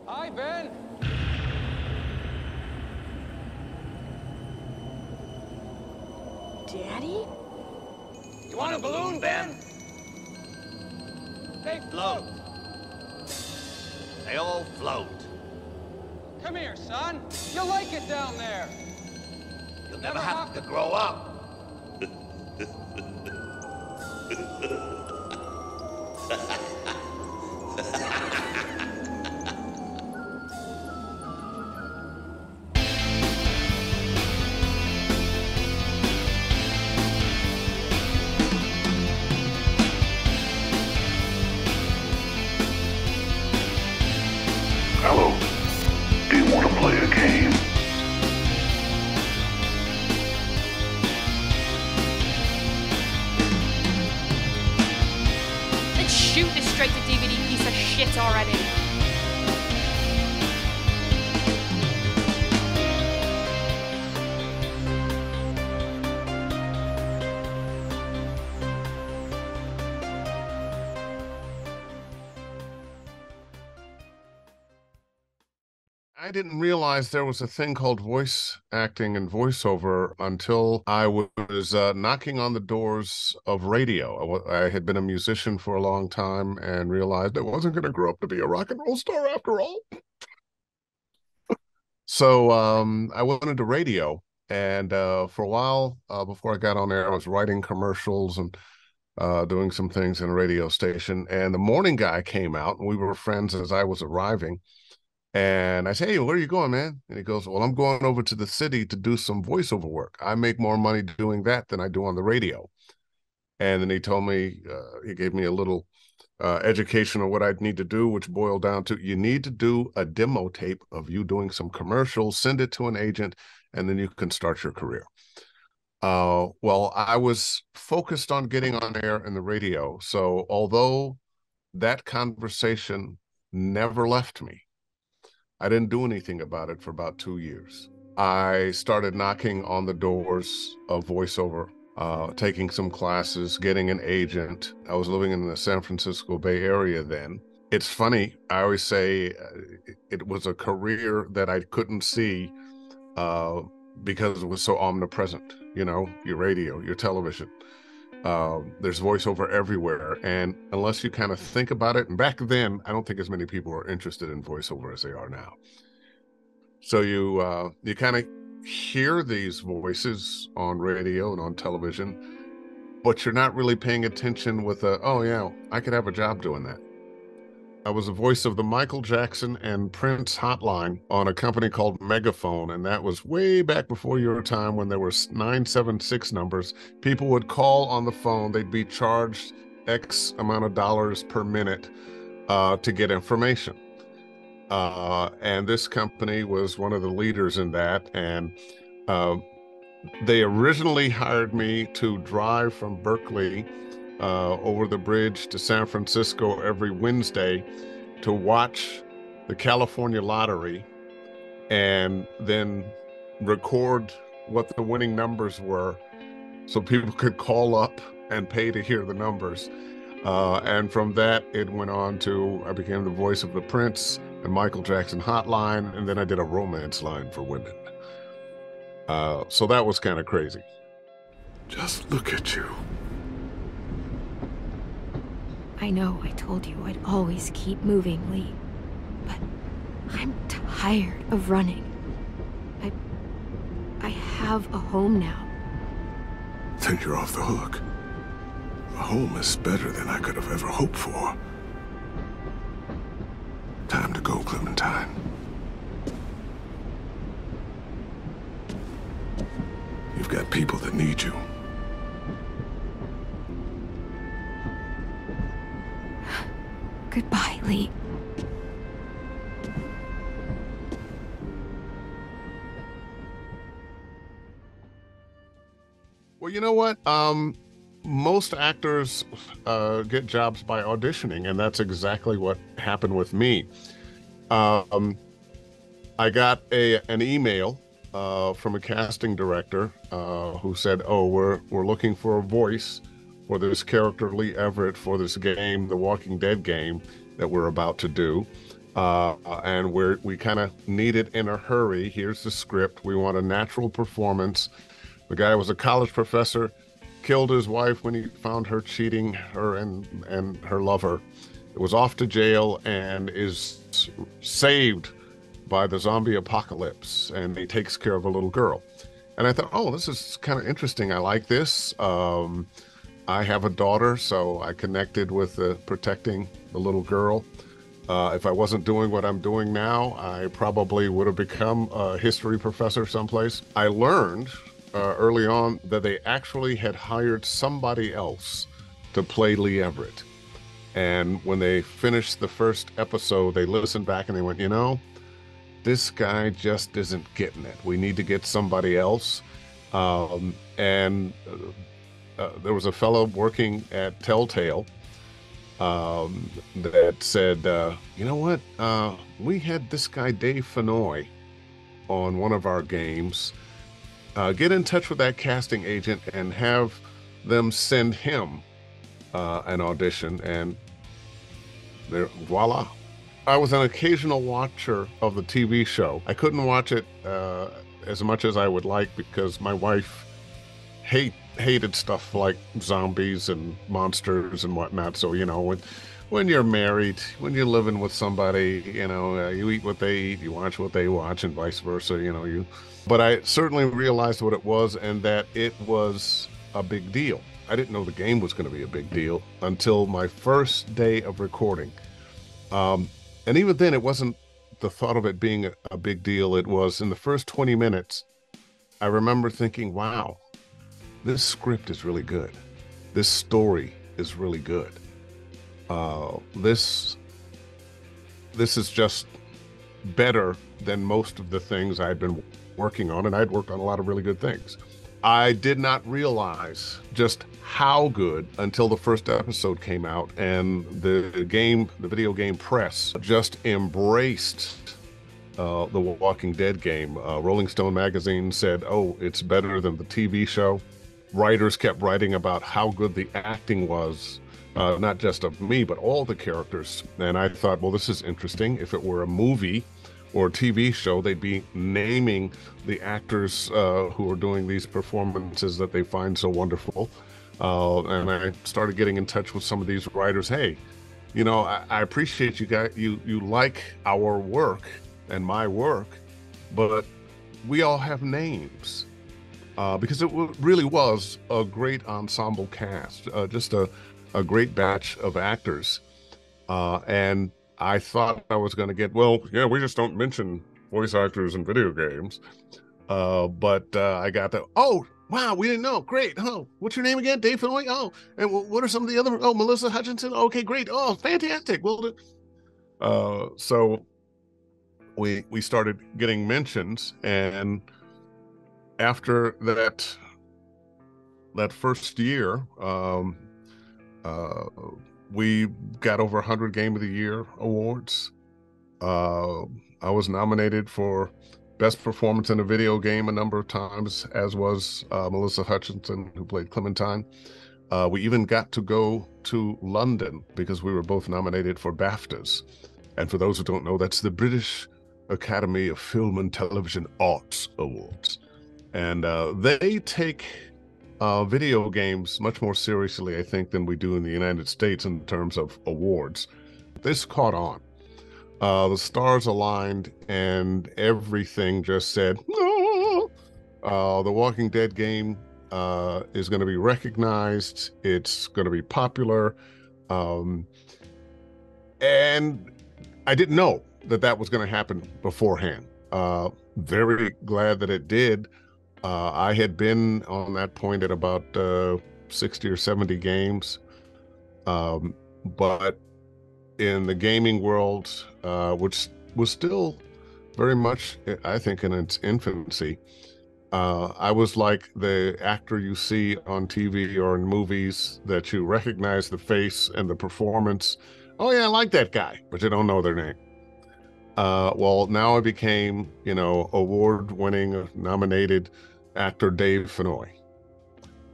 Hi, Ben. Daddy? You want a balloon, Ben? They float. They all float. Come here, son. You'll like it down there. You'll never have to grow up. Hello. Do you want to play a game? Let's shoot this straight to DVD piece of shit already. I didn't realize there was a thing called voice acting and voiceover until I was knocking on the doors of radio. I had been a musician for a long time and realized I wasn't going to grow up to be a rock and roll star after all. So I went into radio, and for a while before I got on there, I was writing commercials and doing some things in a radio station. And the morning guy came out, and we were friends as I was arriving. And I say, hey, where are you going, man? And he goes, well, I'm going over to the city to do some voiceover work. I make more money doing that than I do on the radio. And then he told me, he gave me a little education on what I'd need to do, which boiled down to, you need to do a demo tape of you doing some commercials, send it to an agent, and then you can start your career. Well, I was focused on getting on air in the radio. So although that conversation never left me, I didn't do anything about it for about 2 years. I started knocking on the doors of voiceover, taking some classes, getting an agent. I was living in the San Francisco Bay Area then. It's funny, I always say it was a career that I couldn't see because it was so omnipresent, you know, your radio, your television. There's voiceover everywhere, and unless you kind of think about it, and back then, I don't think as many people were interested in voiceover as they are now. So you kind of hear these voices on radio and on television, but you're not really paying attention with oh yeah, I could have a job doing that. I was the voice of the Michael Jackson and Prince hotline on a company called Megaphone, and that was way back before your time when there were 976 numbers. People would call on the phone. They'd be charged X amount of dollars per minute to get information. And this company was one of the leaders in that, and they originally hired me to drive from Berkeley over the bridge to San Francisco every Wednesday to watch the California lottery and then record what the winning numbers were so people could call up and pay to hear the numbers. And from that, it went on to, I became the voice of the Prince and Michael Jackson hotline, and then I did a romance line for women. So that was kind of crazy. Just look at you. I know I told you I'd always keep moving, Lee. But I'm tired of running. I have a home now. Then you're off the hook. A home is better than I could have ever hoped for. Time to go, Clementine. You've got people that need you. Goodbye, Lee. Well, you know what? Most actors get jobs by auditioning, and that's exactly what happened with me. I got an email from a casting director who said, "Oh, we're looking for a voice for this character Lee Everett for this game, the Walking Dead game that we're about to do, and we kind of need it in a hurry. Here's the script. We want a natural performance. The guy was a college professor, killed his wife when he found her cheating her and her lover. It was off to jail and is saved by the zombie apocalypse, and he takes care of a little girl. And I thought, oh, this is kind of interesting. I like this. I have a daughter, so I connected with protecting the little girl. If I wasn't doing what I'm doing now, I probably would have become a history professor someplace. I learned early on that they actually had hired somebody else to play Lee Everett. And when they finished the first episode, they listened back and they went, you know, this guy just isn't getting it. We need to get somebody else. And there was a fellow working at Telltale that said, you know what? We had this guy, Dave Fennoy, on one of our games. Get in touch with that casting agent and have them send him an audition, and there, voila. I was an occasional watcher of the TV show. I couldn't watch it as much as I would like because my wife hated stuff like zombies and monsters and whatnot. So, you know, when you're married, when you're living with somebody, you know, you eat what they eat, you watch what they watch, and vice versa, you know. But I certainly realized what it was and that it was a big deal. I didn't know the game was going to be a big deal until my first day of recording. And even then, it wasn't the thought of it being a big deal. It was in the first 20 minutes, I remember thinking, wow, this script is really good. This story is really good. This is just better than most of the things I'd been working on, and I'd worked on a lot of really good things. I did not realize just how good until the first episode came out, and the video game press just embraced the Walking Dead game. Rolling Stone magazine said, oh, it's better than the TV show. Writers kept writing about how good the acting was, not just of me, but all the characters. And I thought, well, this is interesting. If it were a movie or a TV show, they'd be naming the actors who are doing these performances that they find so wonderful. And I started getting in touch with some of these writers. Hey, you know, I appreciate you guys. You like our work and my work, but we all have names because it really was a great ensemble cast, just a great batch of actors, and I thought I was going to get, well, yeah, we just don't mention voice actors in video games. But I got the, oh, wow, we didn't know. Great. Oh, what's your name again? Dave Fennoy? Oh, and what are some of the other, oh, Melissa Hutchinson? Okay, great. Oh, fantastic. Well, so we started getting mentions, and after that first year, we got over 100 Game of the Year awards. I was nominated for Best Performance in a Video Game a number of times, as was Melissa Hutchinson, who played Clementine. We even got to go to London because we were both nominated for BAFTAs. And for those who don't know, that's the British Academy of Film and Television Arts Awards. And they take video games much more seriously, I think, than we do in the United States in terms of awards. This caught on. The stars aligned and everything just said, no! The Walking Dead game is going to be recognized. It's going to be popular. And I didn't know that was going to happen beforehand. Very glad that it did. I had been on that point at about 60 or 70 games. But in the gaming world, which was still very much, I think, in its infancy, I was like the actor you see on TV or in movies that you recognize the face and the performance. Oh, yeah, I like that guy, but you don't know their name. Well, now I became, award-winning, nominated actor Dave Fennoy.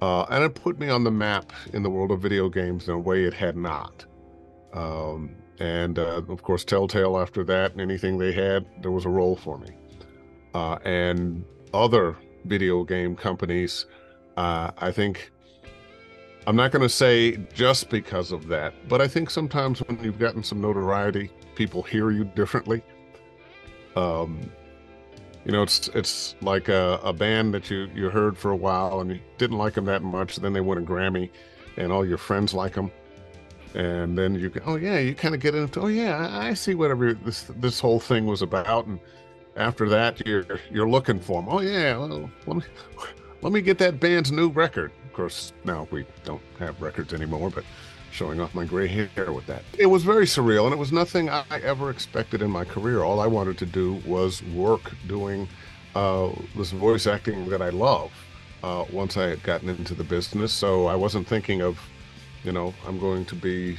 And it put me on the map in the world of video games in a way it had not. And of course, Telltale after that, and anything they had, there was a role for me. And other video game companies, I think, I'm not going to say just because of that, but I think sometimes when you've gotten some notoriety, people hear you differently. You know, it's like a band that you heard for a while and you didn't like them that much. Then they win a Grammy, and all your friends like them, and then you go, oh yeah, you kind of get into, oh yeah, I see whatever this whole thing was about, and after that you're looking for them. Oh yeah, well, let me get that band's new record. Of course, now we don't have records anymore, but showing off my gray hair with that. It was very surreal, and it was nothing I ever expected in my career. All I wanted to do was work doing this voice acting that I love once I had gotten into the business. So I wasn't thinking of, you know, I'm going to be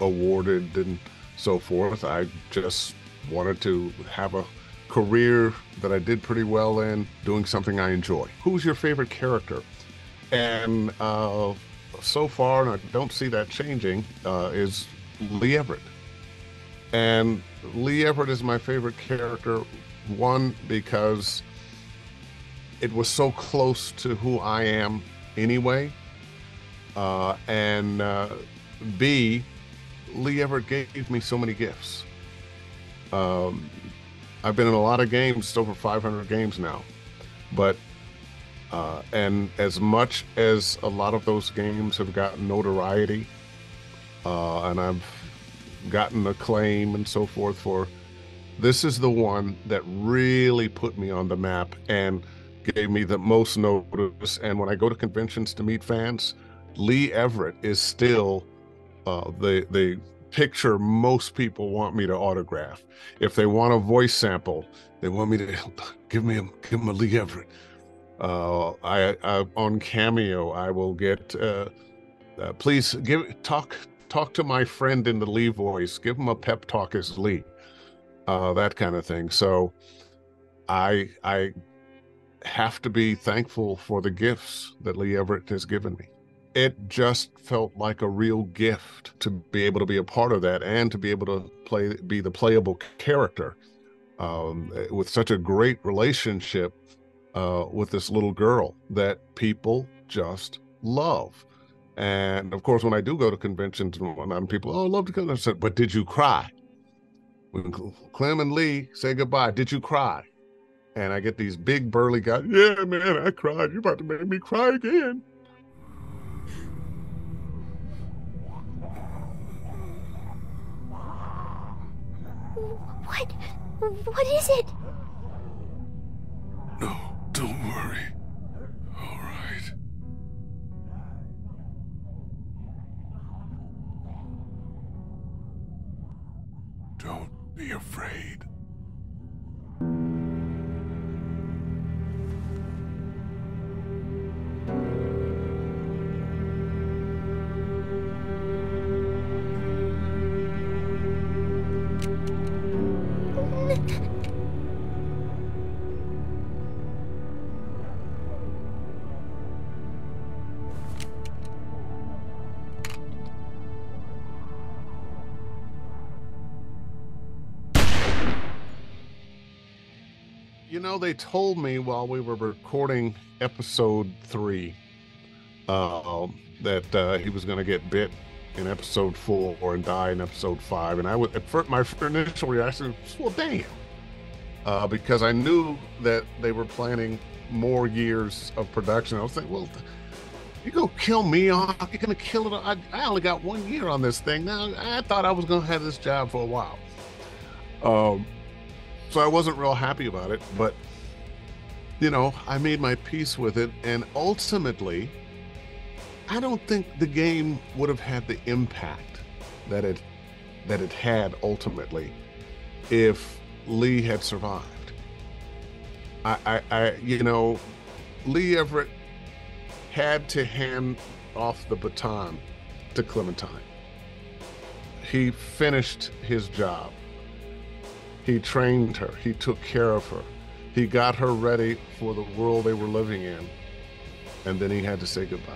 awarded and so forth. I just wanted to have a career that I did pretty well in, doing something I enjoy. Who's your favorite character? And so far, and I don't see that changing, is Lee Everett. And Lee Everett is my favorite character, one, because it was so close to who I am anyway, and B, Lee Everett gave me so many gifts. I've been in a lot of games, over 500 games now, but and as much as a lot of those games have gotten notoriety, and I've gotten acclaim and so forth for, this is the one that really put me on the map and gave me the most notice. And when I go to conventions to meet fans, Lee Everett is still the picture most people want me to autograph. If they want a voice sample, they want me to give him a Lee Everett. I on Cameo, I will get, please talk to my friend in the Lee voice, give him a pep talk as Lee, that kind of thing. So I have to be thankful for the gifts that Lee Everett has given me. It just felt like a real gift to be able to be a part of that and to be able to be the playable character, with such a great relationship with this little girl that people just love. And of course, when I do go to conventions and whatnot, people, oh, I love to come. I said, but did you cry? When Clem and Lee say goodbye, did you cry? And I get these big burly guys, yeah, man, I cried. You're about to make me cry again. What is it? No, don't worry. All right. Don't be afraid. You know, they told me while we were recording episode 3 that he was going to get bit in episode 4 and die in episode 5. And I would, at first, my initial reaction was, well, damn. Because I knew that they were planning more years of production. I was thinking, well, you're going to kill me off. You're going to kill it. I only got 1 year on this thing. Now, I thought I was going to have this job for a while. So I wasn't real happy about it, but, you know, I made my peace with it. And ultimately, I don't think the game would have had the impact that it had ultimately if Lee had survived. You know, Lee Everett had to hand off the baton to Clementine. He finished his job. He trained her. He took care of her. He got her ready for the world they were living in. And then he had to say goodbye.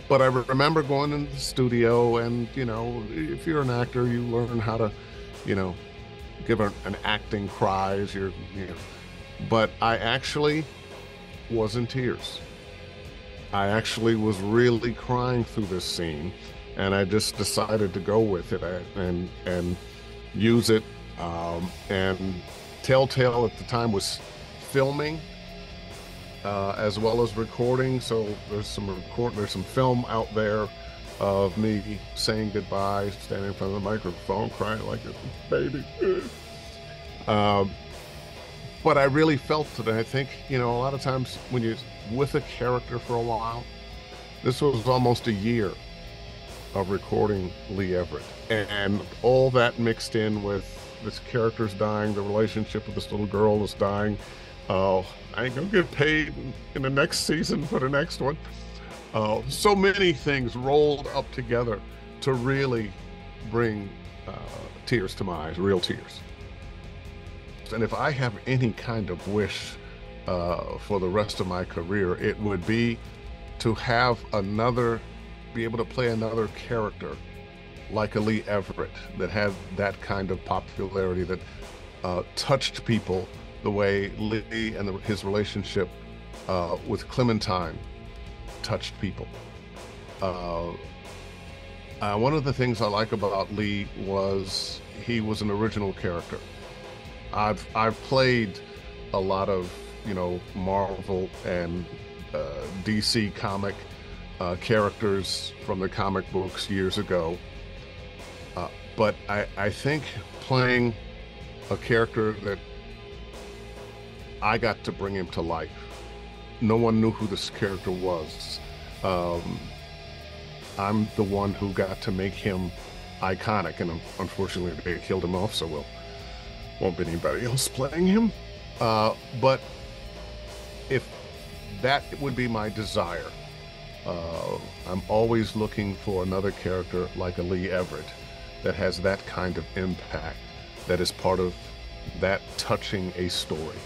But I remember going into the studio, and if you're an actor, you learn how to, give an acting cries. But I actually was in tears. I actually was really crying through this scene, and I just decided to go with it and use it. And Telltale at the time was filming as well as recording, so there's some film out there of me saying goodbye, standing in front of the microphone, crying like a baby. But I really felt it. I think, a lot of times when you're with a character for a while, this was almost a year of recording Lee Everett. And all that mixed in with this character's dying, the relationship with this little girl is dying. Oh, I ain't gonna get paid in the next season for the next one. So many things rolled up together to really bring tears to my eyes, real tears. And if I have any kind of wish for the rest of my career, it would be to have be able to play another character like a Lee Everett that had that kind of popularity, that touched people the way Lee and his relationship with Clementine touched people. One of the things I like about Lee was he was an original character. I've played a lot of Marvel and DC comic characters from the comic books years ago, but I think playing a character that I got to bring him to life. No one knew who this character was. I'm the one who got to make him iconic, and unfortunately they killed him off, so won't be anybody else playing him. But if that would be my desire, I'm always looking for another character like a Lee Everett that has that kind of impact, that is part of that touching a story.